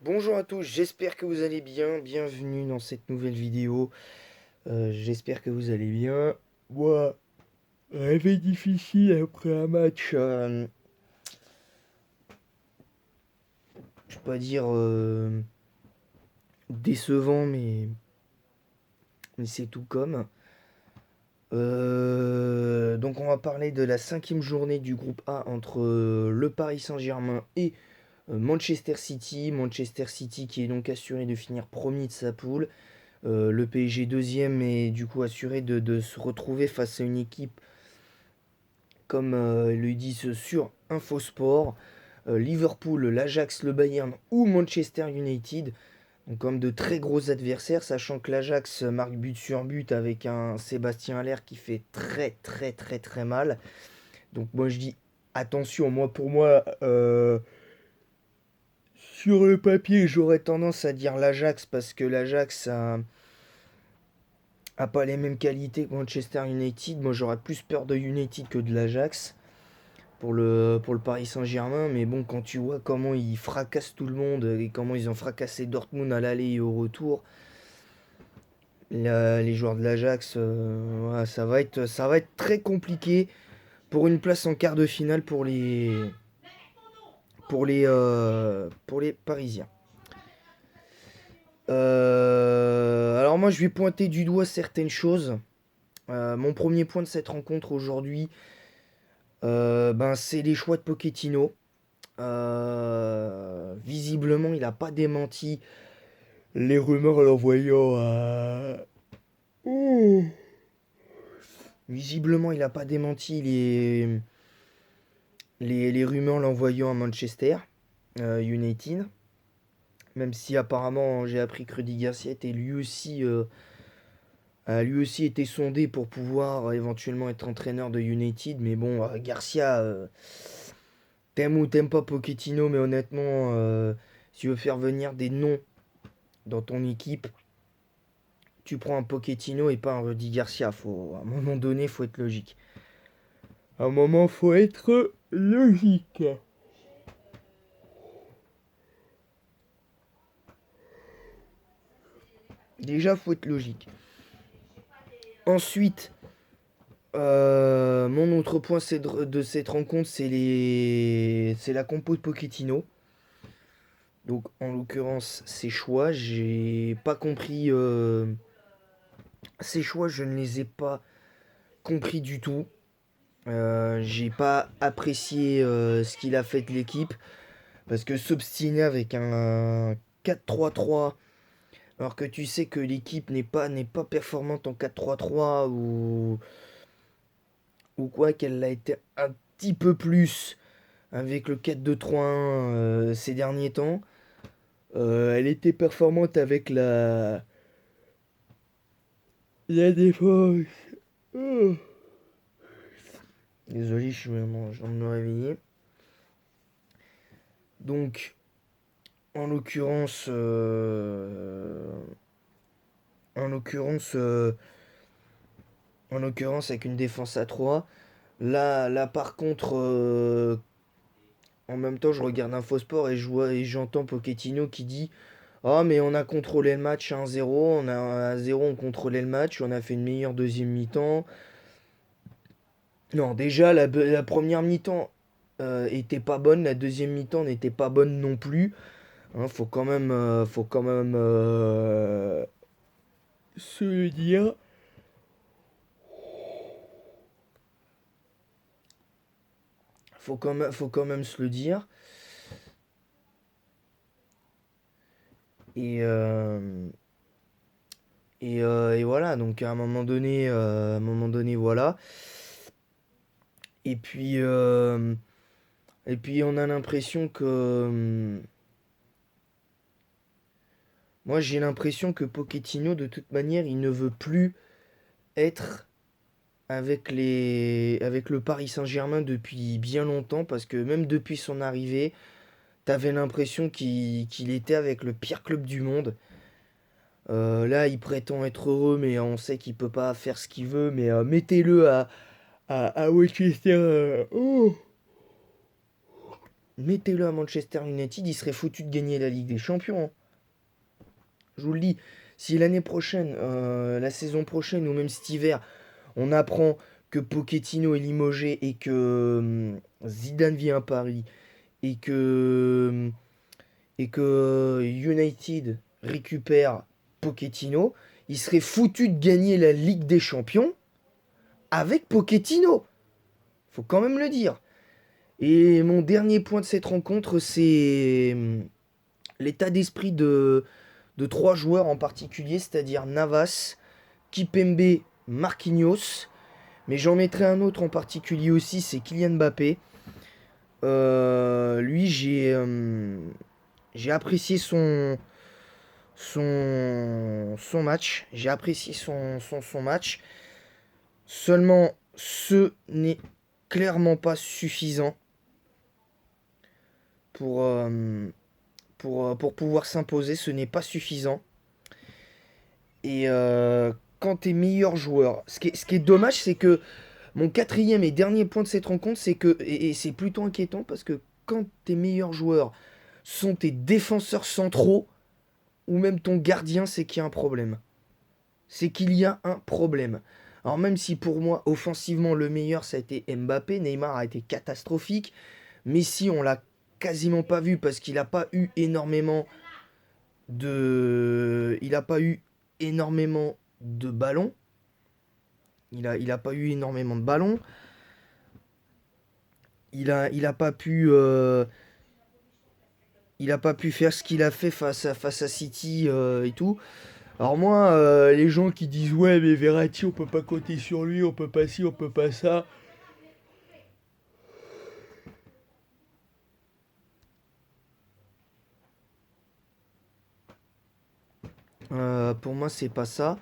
Bonjour à tous, j'espère que vous allez bien. Bienvenue dans cette nouvelle vidéo. J'espère que vous allez bien. Moi, réveil difficile après un match. Je vais pas dire décevant, mais c'est tout comme. Donc on va parler de la cinquième journée du groupe A entre le Paris Saint-Germain et Manchester City. Manchester City qui est donc assuré de finir premier de sa poule. Le PSG deuxième est du coup assuré de se retrouver face à une équipe comme le disent sur Infosport, Liverpool, l'Ajax, le Bayern ou Manchester United. Donc comme de très gros adversaires, sachant que l'Ajax marque but sur but avec un Sébastien Haller qui fait très très très très mal. Donc moi je dis attention, moi pour moi, sur le papier j'aurais tendance à dire l'Ajax parce que l'Ajax a pas les mêmes qualités que Manchester United. Moi, j'aurais plus peur de United que de l'Ajax pour le Paris Saint-Germain. Mais bon, quand tu vois comment ils fracassent tout le monde et comment ils ont fracassé Dortmund à l'aller et au retour, les joueurs de l'Ajax, voilà, ça va être très compliqué pour une place en quart de finale pour les Parisiens. Alors moi, je vais pointer du doigt certaines choses. Mon premier point de cette rencontre aujourd'hui, ben, c'est les choix de Pochettino. Visiblement, il n'a pas démenti les rumeurs l'envoyant à... Ouh. Visiblement, il n'a pas démenti les rumeurs l'envoyant à Manchester United. Même si apparemment, j'ai appris que Rudy Garcia était a lui aussi été sondé pour pouvoir éventuellement être entraîneur de United. Mais bon, Garcia, t'aimes ou t'aimes pas Pochettino, mais honnêtement, si tu veux faire venir des noms dans ton équipe, tu prends un Pochettino et pas un Rudy Garcia. À un moment donné, faut être logique. À un moment, faut être logique. Déjà, faut être logique. Ensuite, mon autre point de cette rencontre, c'est la compo de Pochettino. Donc, en l'occurrence, ses choix, j'ai pas compris. Ses choix, je ne les ai pas compris du tout. J'ai pas apprécié ce qu'il a fait de l'équipe. Parce que s'obstiner avec un 4-3-3, alors que tu sais que l'équipe n'est pas performante en 4-3-3 ou quoi, qu'elle l'a été un petit peu plus avec le 4-2-3-1 ces derniers temps. Elle était performante avec la défense. Oh. Désolé, je viens de me réveiller. Donc, en l'occurrence, en l'occurrence, euh, en l'occurrence avec une défense à 3. Là par contre, en même temps, je regarde Infosport et je vois et j'entends Pochettino qui dit: «Ah, mais on a contrôlé le match 1-0, on a 1-0, on contrôlait le match, on a fait une meilleure deuxième mi-temps.» Non, déjà, la première mi-temps était pas bonne, la deuxième mi-temps n'était pas bonne non plus. Hein, faut quand même se le dire. Faut quand même se le dire. Et, euh, et voilà, donc à un moment donné, voilà. Et puis, euh, et puis on a l'impression que... Moi j'ai l'impression que Pochettino, de toute manière, il ne veut plus être avec le Paris Saint-Germain depuis bien longtemps, parce que même depuis son arrivée, t'avais l'impression qu'il était avec le pire club du monde. Là, il prétend être heureux, mais on sait qu'il peut pas faire ce qu'il veut. Mais mettez-le à Manchester. Oh. mettez-le à Manchester United, il serait foutu de gagner la Ligue des Champions, hein. Je vous le dis, si l'année prochaine, la saison prochaine ou même cet hiver, on apprend que Pochettino est limogé et que Zidane vient à Paris et que United récupère Pochettino, il serait foutu de gagner la Ligue des Champions avec Pochettino. Faut quand même le dire. Et mon dernier point de cette rencontre, c'est l'état d'esprit de trois joueurs en particulier, c'est-à-dire Navas, Kipembe, Marquinhos. Mais j'en mettrai un autre en particulier aussi, c'est Kylian Mbappé. Lui, j'ai apprécié son match. J'ai apprécié son match. Seulement, ce n'est clairement pas suffisant pour, pour pouvoir s'imposer. Ce n'est pas suffisant. Et quand tes meilleurs joueurs... Ce qui est dommage, c'est que mon quatrième et dernier point de cette rencontre, c'est que... Et c'est plutôt inquiétant parce que quand tes meilleurs joueurs sont tes défenseurs centraux ou même ton gardien, c'est qu'il y a un problème. C'est qu'il y a un problème. Alors même si pour moi, offensivement, le meilleur, ça a été Mbappé, Neymar a été catastrophique. Messi, on l'a quasiment pas vu parce qu'il n'a pas eu énormément de... Il n'a pas eu énormément de ballons. Il a pas eu énormément de ballons. Il a pas pu... il a pas pu faire ce qu'il a fait face à City et tout. Alors moi, les gens qui disent ouais mais Verratti on peut pas compter sur lui, on peut pas ci, on peut pas ça. Pour moi c'est pas ça.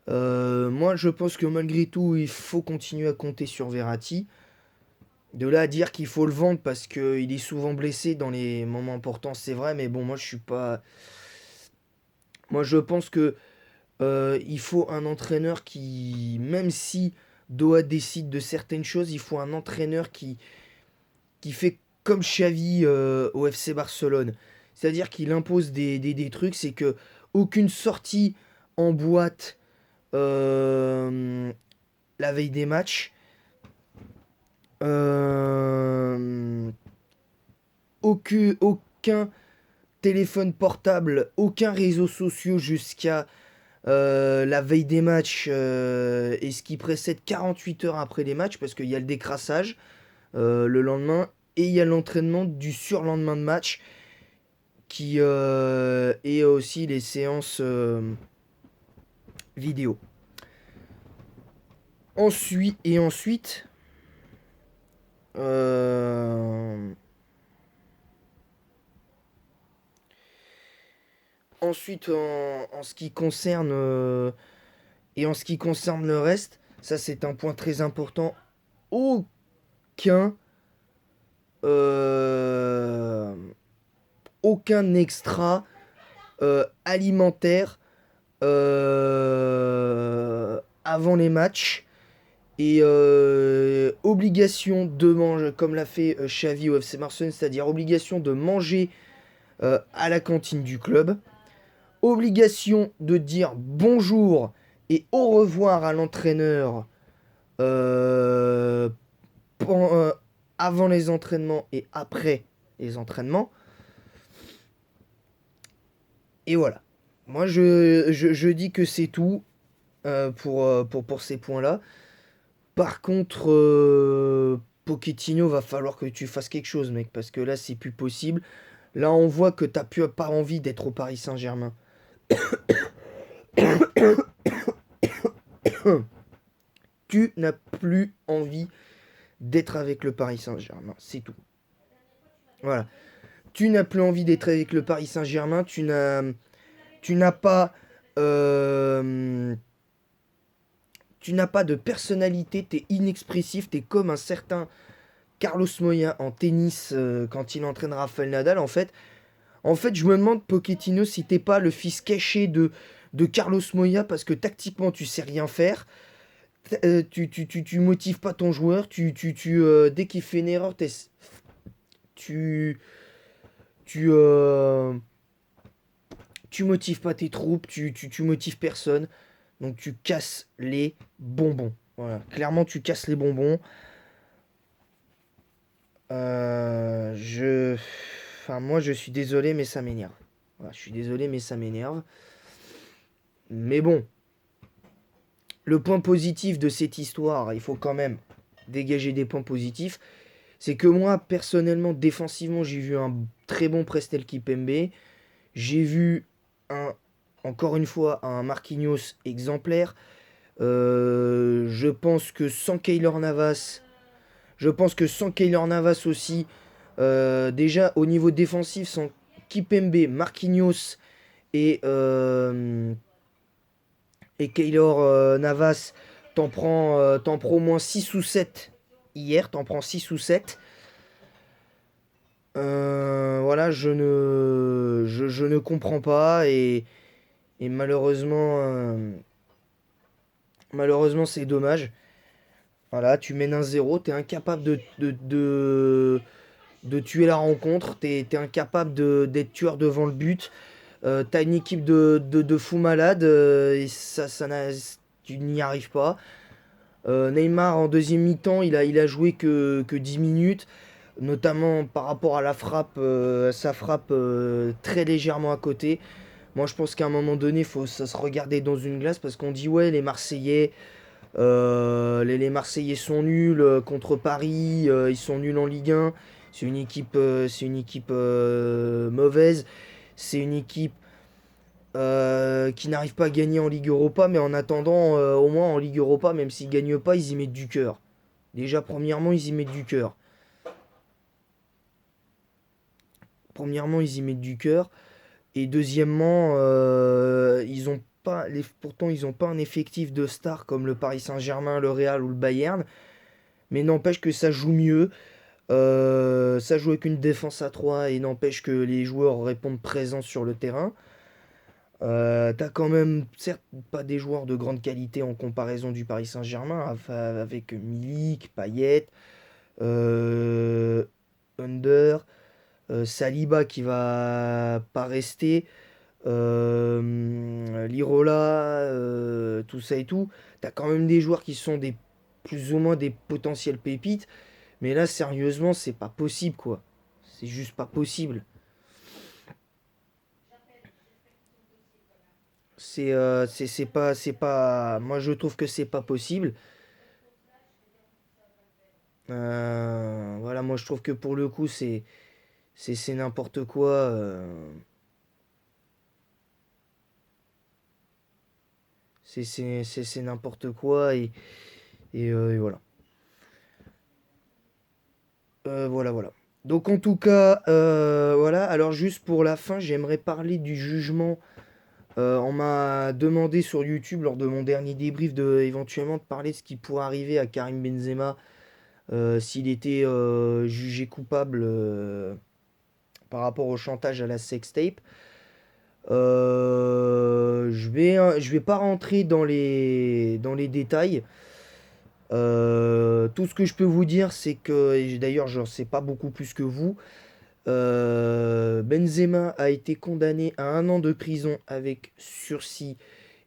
Moi je pense que malgré tout il faut continuer à compter sur Verratti. De là à dire qu'il faut le vendre parce qu'il est souvent blessé dans les moments importants, c'est vrai, mais bon moi je suis pas... Moi je pense que il faut un entraîneur qui, même si Doha décide de certaines choses, il faut un entraîneur qui fait comme Xavi au FC Barcelone. C'est-à-dire qu'il impose des trucs, c'est que aucune sortie en boîte la veille des matchs, euh, aucun téléphone portable, aucun réseau social jusqu'à la veille des matchs et ce qui précède 48 heures après les matchs, parce qu'il y a le décrassage le lendemain et il y a l'entraînement du surlendemain de match et aussi les séances vidéo. Ensuite, euh, ensuite en ce qui concerne et en ce qui concerne le reste, ça c'est un point très important. Aucun euh, aucun extra alimentaire avant les matchs et obligation de manger comme l'a fait Xavi au FC Barcelone, c'est-à-dire obligation de manger à la cantine du club, obligation de dire bonjour et au revoir à l'entraîneur euh, pen- euh, avant les entraînements et après les entraînements. Et voilà. Moi, je dis que c'est tout pour ces points-là. Par contre, Pochettino, va falloir que tu fasses quelque chose, mec, parce que là, c'est plus possible. Là, on voit que t'as plus pas envie d'être au Paris Saint-Germain. Tu n'as plus envie d'être avec le Paris Saint-Germain, c'est tout. Voilà. Tu n'as plus envie d'être avec le Paris Saint-Germain. Tu n'as pas, euh, tu n'as pas de personnalité. T'es inexpressif. T'es comme un certain Carlos Moya en tennis quand il entraîne Rafael Nadal. En fait, je me demande Pochettino si t'es pas le fils caché de Carlos Moya parce que tactiquement tu sais rien faire. Tu motives pas ton joueur. Dès qu'il fait une erreur, tu, tu, euh, tu motives pas tes troupes, tu motives personne. Donc tu casses les bonbons. Voilà, clairement tu casses les bonbons. Je... Enfin, moi je suis désolé, mais ça m'énerve. Voilà, je suis désolé, mais ça m'énerve. Mais bon, le point positif de cette histoire, il faut quand même dégager des points positifs. C'est que moi, personnellement, défensivement, j'ai vu un très bon Prestel Kipembe. J'ai vu un, encore une fois, un Marquinhos exemplaire. Je pense que sans Keylor Navas, aussi, déjà au niveau défensif, sans Kipembe, Marquinhos et, euh, et Keylor Navas, t'en prends au moins 6 ou 7 hier, t'en prends 6 ou 7. Voilà, je ne comprends pas et malheureusement c'est dommage. Voilà, tu mènes 1-0, t'es incapable de tuer la rencontre, t'es incapable d'être tueur devant le but. T'as une équipe de fous malades et tu n'y arrives pas. Neymar en deuxième mi-temps, il a joué que 10 minutes, notamment par rapport à la frappe, sa frappe très légèrement à côté. Moi je pense qu'à un moment donné, il faut ça se regarder dans une glace parce qu'on dit ouais les Marseillais sont nuls contre Paris, ils sont nuls en Ligue 1. C'est une équipe mauvaise. C'est une équipe qui n'arrive pas à gagner en Ligue Europa, mais en attendant, au moins en Ligue Europa, même s'ils ne gagnent pas, ils y mettent du cœur. Déjà, premièrement, ils y mettent du cœur. Premièrement, ils y mettent du cœur. Et deuxièmement, pourtant, ils n'ont pas un effectif de stars comme le Paris Saint-Germain, le Real ou le Bayern. Mais n'empêche que ça joue mieux. Ça joue avec une défense à 3 et n'empêche que les joueurs répondent présents sur le terrain. T'as quand même, certes, pas des joueurs de grande qualité en comparaison du Paris Saint-Germain, avec Milik, Payet, euh, Under, Saliba qui va pas rester, Lirola, tout ça et tout. T'as quand même des joueurs qui sont plus ou moins des potentiels pépites, mais là, sérieusement, c'est pas possible, quoi. C'est juste pas possible. Moi, je trouve que c'est pas possible. Voilà, moi, je trouve que pour le coup, c'est n'importe quoi. C'est n'importe quoi et voilà. Voilà, voilà. Donc, en tout cas, voilà. Alors, juste pour la fin, j'aimerais parler du jugement. On m'a demandé sur YouTube, lors de mon dernier débrief, éventuellement de parler de ce qui pourrait arriver à Karim Benzema s'il était jugé coupable par rapport au chantage à la sextape. Je vais pas rentrer dans les détails. Tout ce que je peux vous dire, c'est que, et d'ailleurs, je ne sais pas beaucoup plus que vous, Benzema a été condamné à 1 an de prison avec sursis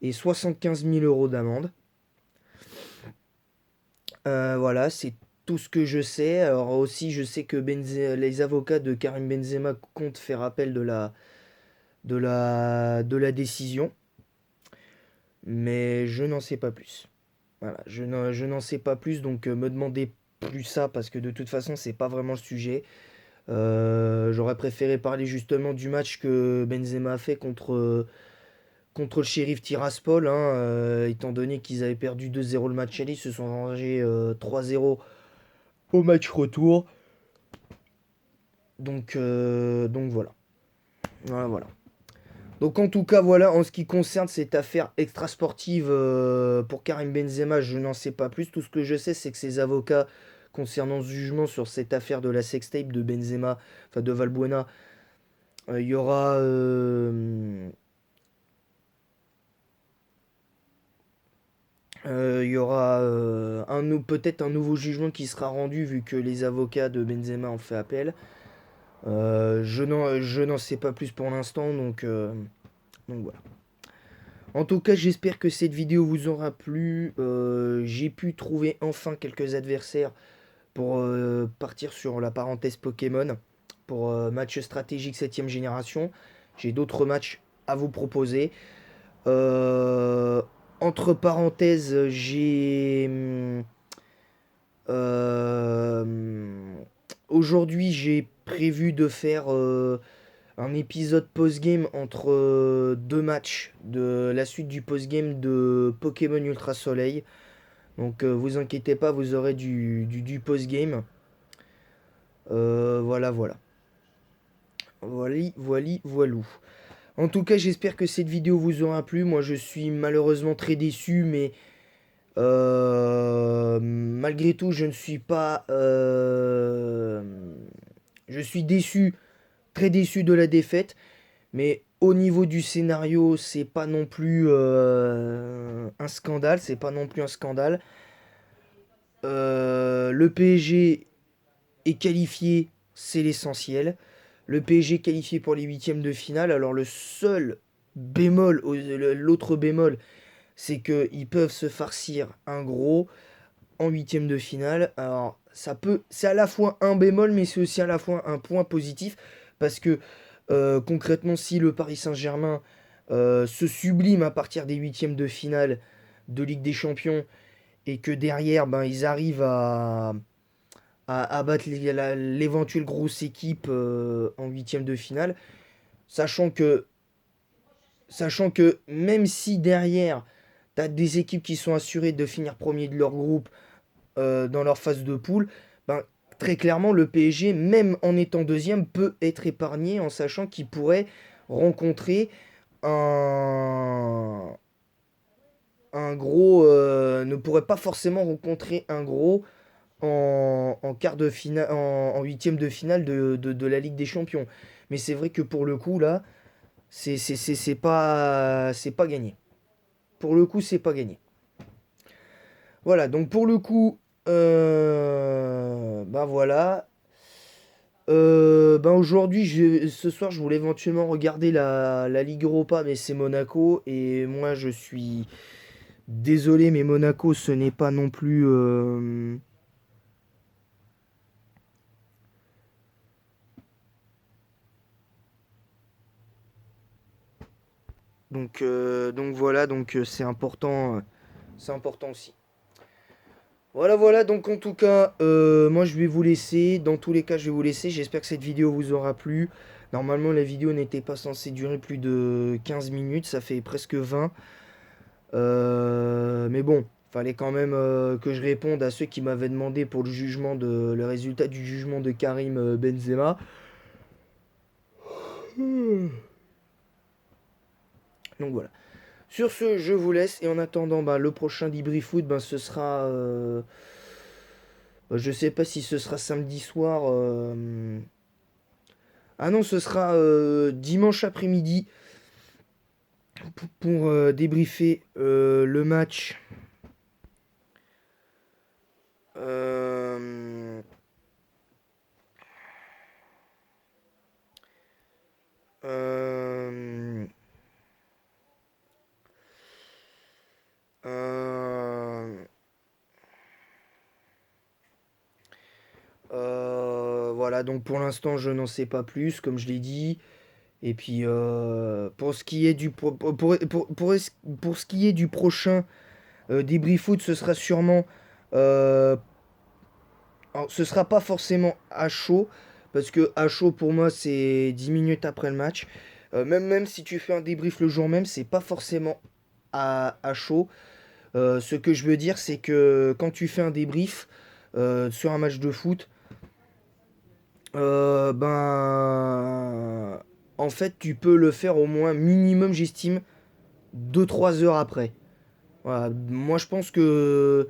et 75 000 € d'amende. Voilà, c'est tout ce que je sais. Alors aussi, je sais que les avocats de Karim Benzema comptent faire appel de la décision, mais je n'en sais pas plus. Voilà, je n'en sais pas plus, donc me demandez plus ça parce que de toute façon, c'est pas vraiment le sujet. J'aurais préféré parler justement du match que Benzema a fait contre le Sheriff Tiraspol, hein, étant donné qu'ils avaient perdu 2-0 le match aller, ils se sont rangés 3-0 au match retour. Donc voilà. Voilà, voilà. Donc en tout cas, voilà, en ce qui concerne cette affaire extrasportive pour Karim Benzema, je n'en sais pas plus. Tout ce que je sais, c'est que ses avocats, concernant ce jugement sur cette affaire de la sextape de Benzema, enfin de Valbuena, il y aura... il y aura peut-être un nouveau jugement qui sera rendu vu que les avocats de Benzema ont fait appel. Je n'en sais pas plus pour l'instant, donc voilà. En tout cas, j'espère que cette vidéo vous aura plu. J'ai pu trouver enfin quelques adversaires pour partir sur la parenthèse Pokémon, pour match stratégique 7ème génération. J'ai d'autres matchs à vous proposer. Euh, Entre parenthèses, aujourd'hui, j'ai prévu de faire un épisode post-game entre deux matchs de la suite du post-game de Pokémon Ultra Soleil. Donc vous inquiétez pas, vous aurez du post-game. Voilà, voilà. Voilou. En tout cas, j'espère que cette vidéo vous aura plu. Moi, je suis malheureusement très déçu, mais malgré tout, je ne suis pas... je suis déçu, très déçu de la défaite. Mais au niveau du scénario, c'est pas non plus un scandale. C'est pas non plus un scandale. Le PSG est qualifié, c'est l'essentiel. Le PSG qualifié pour les huitièmes de finale. Alors le seul bémol, l'autre bémol, c'est qu'ils peuvent se farcir un gros en huitième de finale. Alors c'est à la fois un bémol, mais c'est aussi à la fois un point positif parce que concrètement, si le Paris Saint-Germain se sublime à partir des huitièmes de finale de Ligue des Champions et que derrière, ben, ils arrivent à battre l'éventuelle grosse équipe en huitième de finale, sachant que, sachant que même si derrière, tu as des équipes qui sont assurées de finir premier de leur groupe dans leur phase de poule, ben, très clairement, le PSG, même en étant deuxième, peut être épargné en sachant qu'il pourrait rencontrer un, un gros... ne pourrait pas forcément rencontrer un gros en quart de finale, en huitième de finale de la Ligue des Champions. Mais c'est vrai que pour le coup, là, c'est pas gagné. Pour le coup, c'est pas gagné. Voilà, donc pour le coup, ben voilà. Ben aujourd'hui, ce soir, je voulais éventuellement regarder la Ligue Europa, mais c'est Monaco. Et moi, je suis désolé, mais Monaco, ce n'est pas non plus... donc voilà, donc c'est important aussi. Voilà, voilà, donc en tout cas, moi je vais vous laisser. Dans tous les cas, je vais vous laisser. J'espère que cette vidéo vous aura plu. Normalement, la vidéo n'était pas censée durer plus de 15 minutes, ça fait presque 20. Mais bon, fallait quand même que je réponde à ceux qui m'avaient demandé pour le résultat du jugement de Karim Benzema. Donc voilà. Sur ce, je vous laisse et en attendant, bah, le prochain Debrief Foot, ben, ce sera. Je sais pas si ce sera samedi soir. Ah non, ce sera dimanche après-midi pour débriefer le match. Euh, euh, euh, voilà, donc pour l'instant, je n'en sais pas plus, comme je l'ai dit. Et puis, pour ce qui est pour ce qui est du prochain débrief foot, ce sera sûrement. euh, alors, ce sera pas forcément à chaud, parce que à chaud pour moi, c'est 10 minutes après le match. Même si tu fais un débrief le jour même, c'est pas forcément à chaud. Ce que je veux dire, c'est que quand tu fais un débrief sur un match de foot, ben, en fait, tu peux le faire au moins minimum, j'estime, 2 3 heures après. Voilà. Moi, je pense que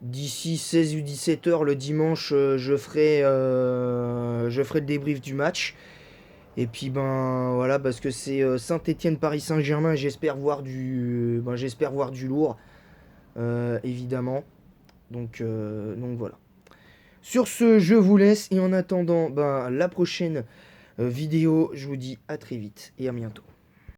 d'ici 16 ou 17 heures le dimanche, je ferai le débrief du match. Et puis, ben voilà, parce que c'est Saint-Étienne-Paris Saint-Germain, j'espère voir du lourd, évidemment. Donc voilà. Sur ce, je vous laisse et en attendant, ben, la prochaine vidéo. Je vous dis à très vite et à bientôt.